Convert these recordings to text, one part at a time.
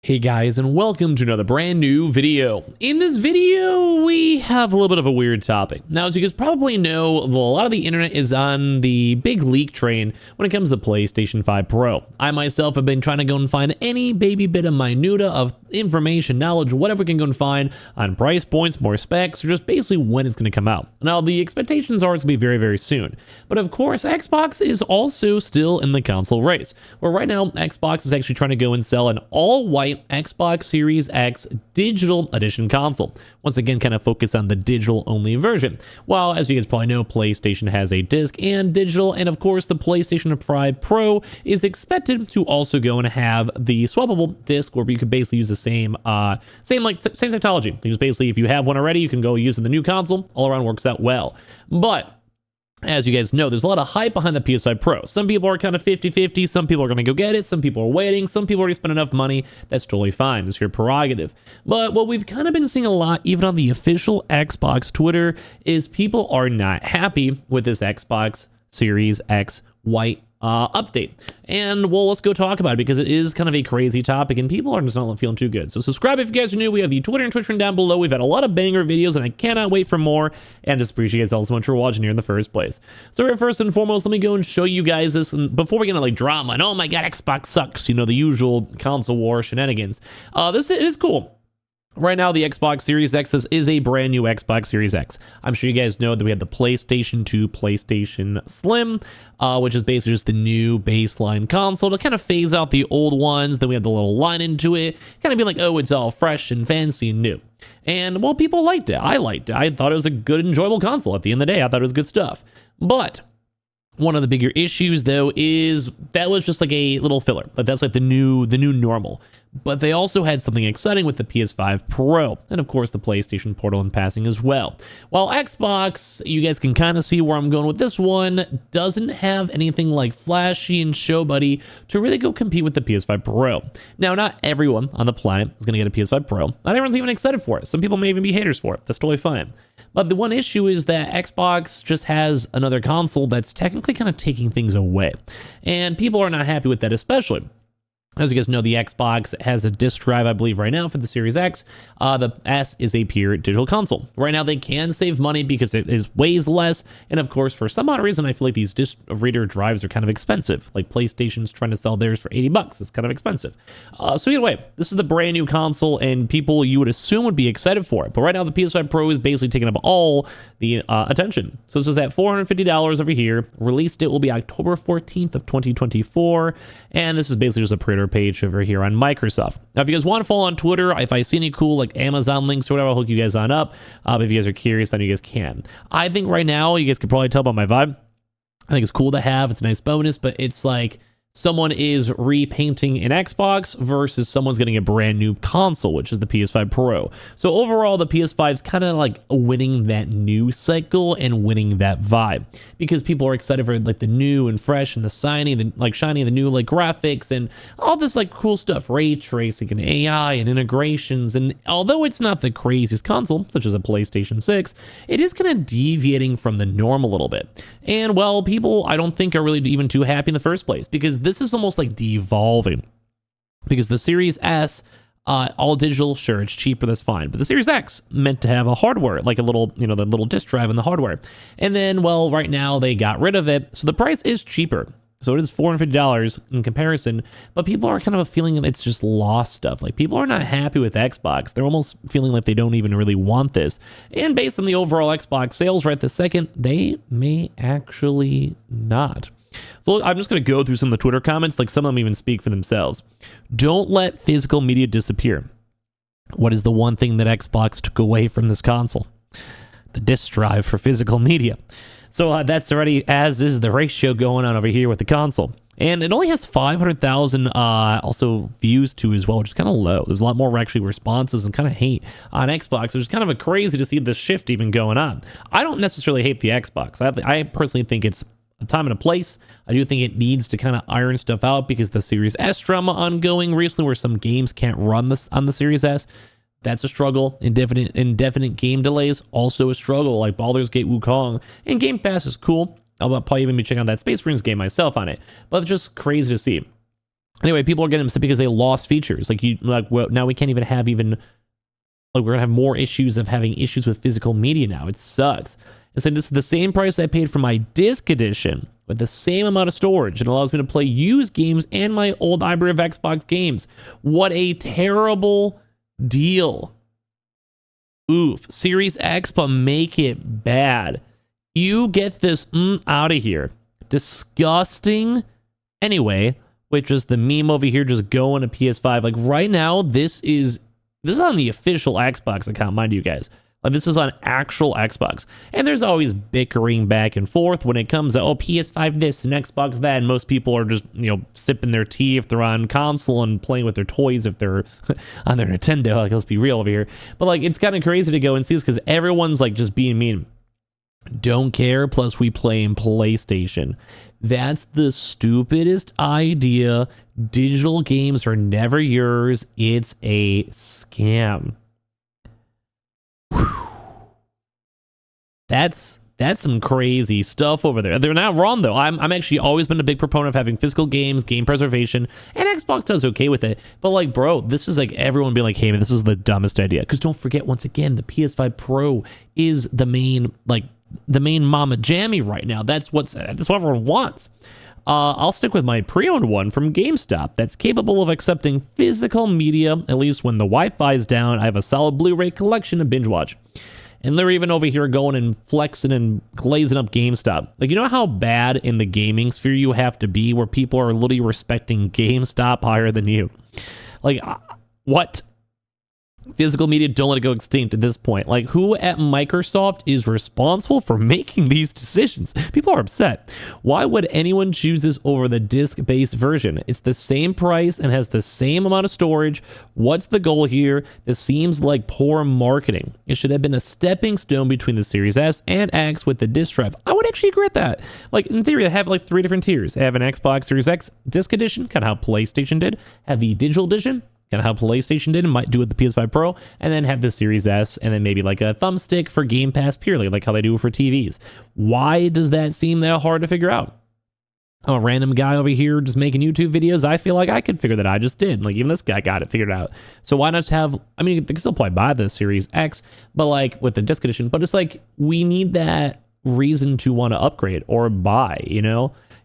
Hey guys, and welcome to another brand new video. In this video, we have a little bit of a weird topic. Now, as you guys probably know, a lot of the internet is on the big leak train when it comes to PlayStation 5 Pro. I myself have been trying to go and find any baby bit of minutia of information, knowledge, whatever we can go and find on price points, more specs, or just basically when it's going to come out. Now, the expectations are it's going to be very, very soon. But of course, Xbox is also still in the console race, where right now, Xbox is actually trying to go and sell an all-white Xbox Series X Digital Edition console. Once again, kind of focus on the digital-only version. While, as you guys probably know, PlayStation has a disc and digital, and of course, the PlayStation 5 Pro is expected to also go and have the swappable disc, where you could basically use the same technology. You just basically, if you have one already, you can go use it in the new console. All around works out well. But as you guys know, there's a lot of hype behind the PS5 Pro. Some people are kind of 50-50. Some people are going to go get it. Some people are waiting. Some people already spent enough money. That's totally fine. It's your prerogative. But what we've kind of been seeing a lot, even on the official Xbox Twitter, is people are not happy with this Xbox Series X white update. And well, let's go talk about it, because it is kind of a crazy topic and people are just not feeling too good. So subscribe if you guys are new. We have the Twitter and Twitch down below. We've had a lot of banger videos and I cannot wait for more, and just appreciate you guys all so much for watching here in the first place. So first and foremost, let me go and show you guys this, and before we get into like drama and oh my god, Xbox sucks, you know, the usual console war shenanigans, this is cool. Right now, the Xbox Series X, this is a brand new Xbox Series X. I'm sure you guys know that we had the PlayStation 2, PlayStation Slim, which is basically just the new baseline console to kind of phase out the old ones. Then we had the little line into it, kind of be like, oh, it's all fresh and fancy and new. And, well, people liked it. I liked it. I thought it was a good, enjoyable console. At the end of the day, I thought it was good stuff. But one of the bigger issues, though, is that was just like a little filler. But that's like the new normal. But they also had something exciting with the PS5 Pro, and of course the PlayStation Portal in passing as well. While Xbox, you guys can kind of see where I'm going with this one, doesn't have anything like flashy and show buddy to really go compete with the PS5 Pro. Now, not everyone on the planet is going to get a PS5 Pro. Not everyone's even excited for it. Some people may even be haters for it. That's totally fine. But the one issue is that Xbox just has another console that's technically kind of taking things away. And people are not happy with that, especially. As you guys know, the Xbox has a disk drive, I believe, right now for the Series X. The S is a pure digital console. Right now, they can save money because it weighs less. And of course, for some odd reason, I feel like these disk reader drives are kind of expensive. Like PlayStation's trying to sell theirs for $80. It's kind of expensive. So either way, this is the brand new console, and people you would assume would be excited for it. But right now, the PS5 Pro is basically taking up all the attention. So this is at $450 over here. Release date will be October 14th of 2024. And this is basically just a pre-order page over here on Microsoft. Now, if you guys want to follow on Twitter, if I see any cool like Amazon links or whatever, I'll hook you guys on up. If you guys are curious, then you guys can. I think right now, you guys can probably tell by my vibe, I think it's cool to have. It's a nice bonus, but it's like someone is repainting an Xbox versus someone's getting a brand new console, which is the PS5 Pro. So overall, the PS5 is kind of like winning that new cycle and winning that vibe, because people are excited for like the new and fresh and the shiny, the new like graphics and all this like cool stuff, ray tracing and AI and integrations. And although it's not the craziest console, such as a PlayStation 6, it is kind of deviating from the norm a little bit. And well, people I don't think are really even too happy in the first place, because this is almost like devolving, because the Series S, all digital, sure, it's cheaper, that's fine. But the Series X meant to have a hardware, like a little, you know, the little disk drive in the hardware. And then, well, right now they got rid of it. So the price is cheaper. So it is $450 in comparison, but people are kind of feeling it's just lost stuff. Like, people are not happy with Xbox. They're almost feeling like they don't even really want this. And based on the overall Xbox sales right this second, they may actually not. So I'm just going to go through some of the Twitter comments, like some of them even speak for themselves. Don't let physical media disappear. What is the one thing that Xbox took away from this console? The disk drive for physical media. So that's already, as is the ratio going on over here with the console. And it only has 500,000 also views to as well, which is kind of low. There's a lot more actually responses and kind of hate on Xbox, which is kind of a crazy to see this shift even going on. I don't necessarily hate the Xbox. I personally think it's a time and a place. I do think it needs to kind of iron stuff out, because the Series S drama ongoing recently, where some games can't run this on the Series S, that's a struggle. Indefinite game delays, also a struggle, like Baldur's Gate Wukong. And Game Pass is cool. I'll probably even be checking out that Space Marines game myself on it, but it's just crazy to see. Anyway, people are getting upset because they lost features. Well, now we can't even have we're gonna have more issues of having issues with physical media now. It sucks. And so this is the same price I paid for my disc edition with the same amount of storage. It allows me to play used games and my old library of Xbox games. What a terrible deal. Oof. Series X, but make it bad. You get this out of here. Disgusting. Anyway, which is the meme over here just going to PS5. Like right now, this is on the official Xbox account, mind you guys. Like this is on actual Xbox. And there's always bickering back and forth when it comes to, oh, PS5 this and Xbox that. And most people are just, sipping their tea if they're on console and playing with their toys if they're on their Nintendo. Like, let's be real over here. But like, it's kind of crazy to go and see this because everyone's like just being mean. Don't care, plus we play in PlayStation. That's the stupidest idea. Digital games are never yours. It's a scam. Whew. That's some crazy stuff over there. They're not wrong though. I'm actually always been a big proponent of having physical games, game preservation, and Xbox does okay with it. But like, bro, this is like everyone being like, hey man, this is the dumbest idea. Because don't forget, once again, the PS5 Pro is the main mama jammy right now. That's what everyone wants. I'll stick with my pre-owned one from GameStop that's capable of accepting physical media, at least when the Wi-Fi is down. I have a solid Blu-ray collection to binge watch. And they're even over here going and flexing and glazing up GameStop. Like, you know how bad in the gaming sphere you have to be where people are literally respecting GameStop higher than you? Like, what? Physical media, don't let it go extinct at this point. Like, who at Microsoft is responsible for making these decisions? People are upset. Why would anyone choose this over the disc-based version? It's the same price and has the same amount of storage. What's the goal here? This seems like poor marketing. It should have been a stepping stone between the Series S and X with the disc drive. I would actually agree with that. Like, in theory, they have like 3 different tiers. They have an Xbox Series X disc edition, kind of how PlayStation did. Have the digital edition, kind of how PlayStation did and might do with the PS5 Pro, and then have the Series S, and then maybe like a thumbstick for Game Pass purely, like how they do for TVs. Why does that seem that hard to figure out? A random guy over here just making YouTube videos, I feel like I could figure that out. I just did. Like, even this guy got it figured out. So why not just have, I mean, they can still probably buy the Series X, but like with the disc edition, but it's like, we need that reason to want to upgrade or buy,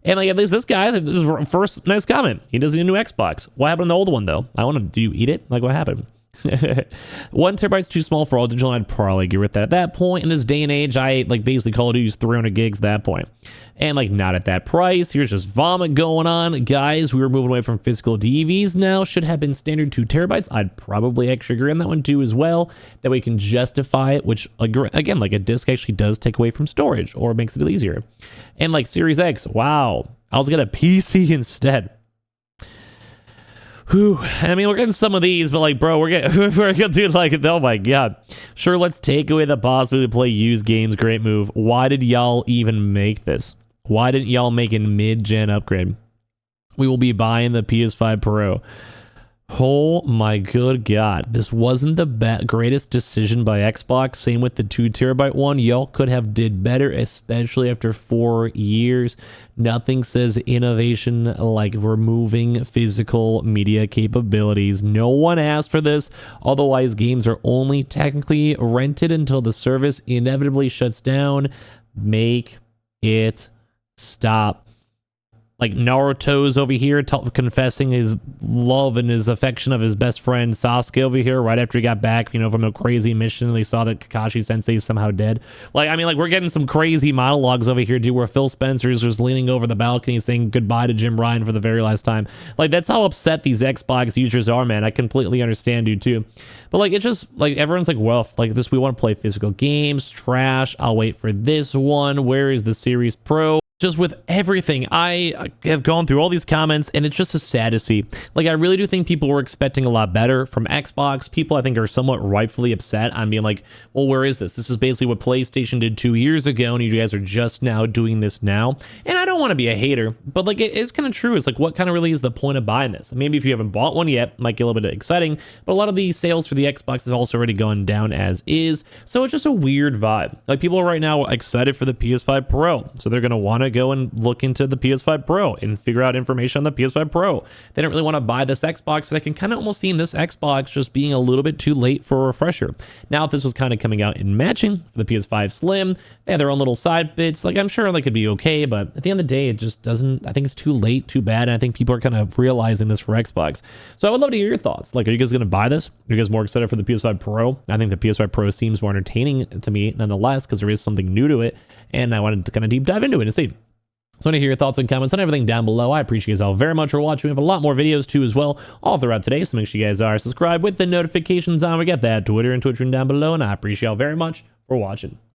And like, at least this guy, this is his first nice comment. He doesn't need a new Xbox. What happened to the old one though? Do you eat it? Like, what happened? 1 terabyte's too small for all digital. I'd probably agree with that. At that point in this day and age, I like basically Call of Duty's 300 gigs at that point. And like, not at that price. Here's just vomit going on. Guys, we were moving away from physical DVs now. Should have been standard 2 terabytes. I'd probably actually agree on that one too as well. That way we can justify it, which again, like a disc actually does take away from storage or makes it easier. And like Series X, wow. I was getting a PC instead. Whew. I mean, we're getting some of these, but like, bro, we're gonna do like, oh my god. Sure, let's take away the possibility to play used games. Great move. Why did y'all even make this? Why didn't y'all make a mid-gen upgrade? We will be buying the PS5 Pro. Oh my good god. This wasn't the greatest decision by Xbox. Same with the 2 terabyte one. Y'all could have did better, especially after 4 years. Nothing says innovation like removing physical media capabilities. No one asked for this. Otherwise, games are only technically rented until the service inevitably shuts down. Make it stop. Like Naruto's over here confessing his love and his affection of his best friend Sasuke over here right after he got back, from a crazy mission. They saw that Kakashi Sensei is somehow dead. Like, I mean, like, we're getting some crazy monologues over here, dude, where Phil Spencer's just leaning over the balcony saying goodbye to Jim Ryan for the very last time. Like, that's how upset these Xbox users are, man. I completely understand you too. But like, it's just like everyone's like, well, like this, we want to play physical games. Trash. I'll wait for this one. Where is the Series Pro? Just with everything, I have gone through all these comments, and it's just a sad to see. Like, I really do think people were expecting a lot better from Xbox. People, I think, are somewhat rightfully upset on being like, well, where is this? This is basically what PlayStation did 2 years ago, and you guys are just now doing this now. And I don't want to be a hater, but like, it is kind of true. It's like, what kind of really is the point of buying this? Maybe if you haven't bought one yet, it might get a little bit exciting, but a lot of the sales for the Xbox has also already gone down as is. So it's just a weird vibe. Like, people are right now excited for the PS5 Pro, so they're going to want to go and look into the PS5 Pro and figure out information on the PS5 Pro. They don't really want to buy this Xbox, and I can kind of almost see in this Xbox just being a little bit too late for a refresher. Now, if this was kind of coming out in matching for the PS5 Slim, they had their own little side bits. Like, I'm sure they could be okay, but at the end of the day, it just doesn't, I think it's too late, too bad, and I think people are kind of realizing this for Xbox. So I would love to hear your thoughts. Like, are you guys going to buy this? Are you guys more excited for the PS5 Pro? I think the PS5 Pro seems more entertaining to me nonetheless, because there is something new to it, and I wanted to kind of deep dive into it and see. So I want to hear your thoughts and comments on everything down below. I appreciate you guys all very much for watching. We have a lot more videos too as well all throughout today, so make sure you guys are subscribed with the notifications on. We got that Twitter and Twitch down below, and I appreciate y'all very much for watching.